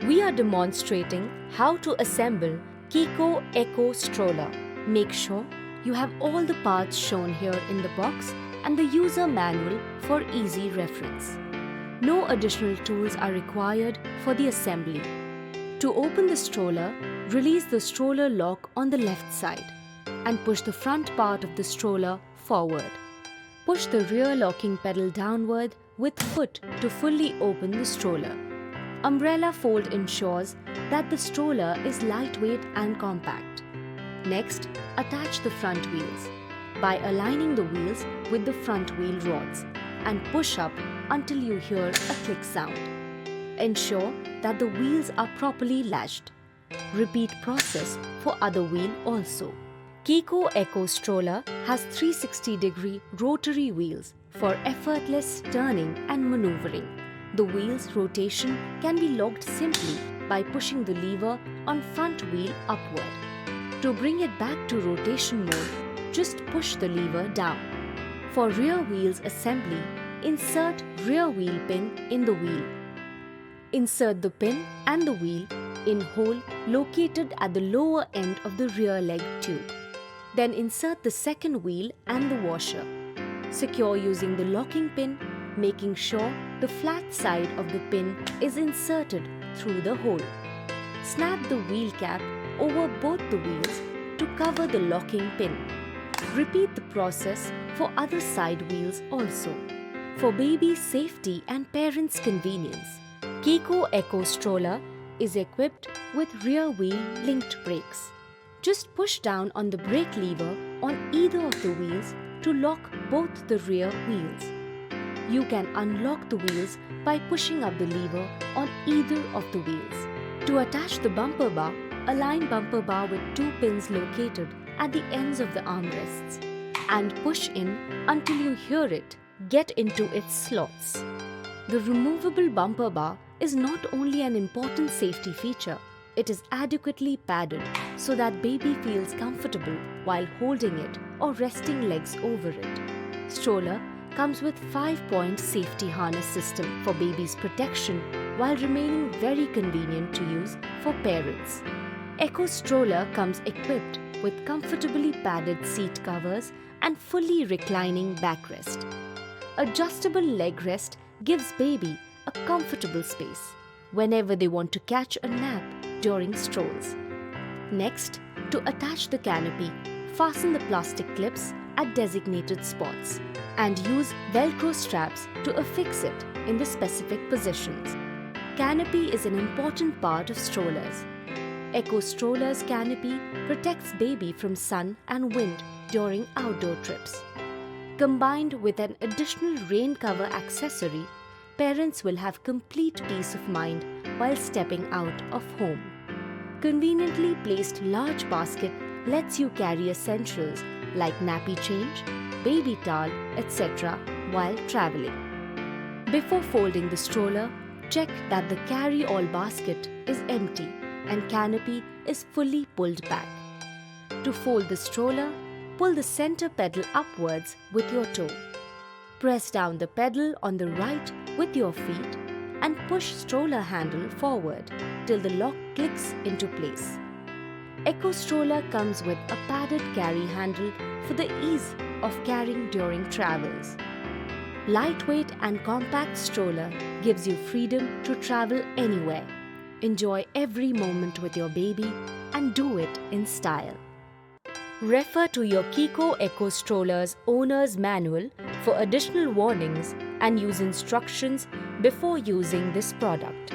We are demonstrating how to assemble Kiko Eco Stroller. Make sure you have all the parts shown here in the box and the user manual for easy reference. No additional tools are required for the assembly. To open the stroller, release the stroller lock on the left side and push the front part of the stroller forward. Push the rear locking pedal downward with foot to fully open the stroller. Umbrella fold ensures that the stroller is lightweight and compact. Next, attach the front wheels by aligning the wheels with the front wheel rods and push up until you hear a click sound. Ensure that the wheels are properly latched. Repeat process for other wheel also. Kiko Eco Stroller has 360-degree rotary wheels for effortless turning and maneuvering. The wheel's rotation can be locked simply by pushing the lever on front wheel upward. To bring it back to rotation mode, just push the lever down. For rear wheels assembly, insert rear wheel pin in the wheel. Insert the pin and the wheel in hole located at the lower end of the rear leg tube. Then insert the second wheel and the washer. Secure using the locking pin, making sure the flat side of the pin is inserted through the hole. Snap the wheel cap over both the wheels to cover the locking pin. Repeat the process for other side wheels also. For baby's safety and parents' convenience, Kiko Eco Stroller is equipped with rear wheel linked brakes. Just push down on the brake lever on either of the wheels to lock both the rear wheels. You can unlock the wheels by pushing up the lever on either of the wheels. To attach the bumper bar, align bumper bar with two pins located at the ends of the armrests and push in until you hear it get into its slots. The removable bumper bar is not only an important safety feature, it is adequately padded so that baby feels comfortable while holding it or resting legs over it. Stroller comes with 5-point safety harness system for baby's protection while remaining very convenient to use for parents. Eco Stroller comes equipped with comfortably padded seat covers and fully reclining backrest. Adjustable leg rest gives baby a comfortable space whenever they want to catch a nap during strolls. Next, to attach the canopy, fasten the plastic clips at designated spots and use Velcro straps to affix it in the specific positions. Canopy is an important part of strollers. Eco Stroller's canopy protects baby from sun and wind during outdoor trips. Combined with an additional rain cover accessory, parents will have complete peace of mind while stepping out of home. Conveniently placed large basket lets you carry essentials like nappy change, baby towel, etc. while traveling. Before folding the stroller, check that the carry-all basket is empty and canopy is fully pulled back. To fold the stroller, pull the center pedal upwards with your toe. Press down the pedal on the right with your feet and push stroller handle forward till the lock clicks into place. Eco Stroller comes with a padded carry handle for the ease of carrying during travels. Lightweight and compact stroller gives you freedom to travel anywhere. Enjoy every moment with your baby and do it in style. Refer to your Kiko Eco Stroller's owner's manual for additional warnings and use instructions before using this product.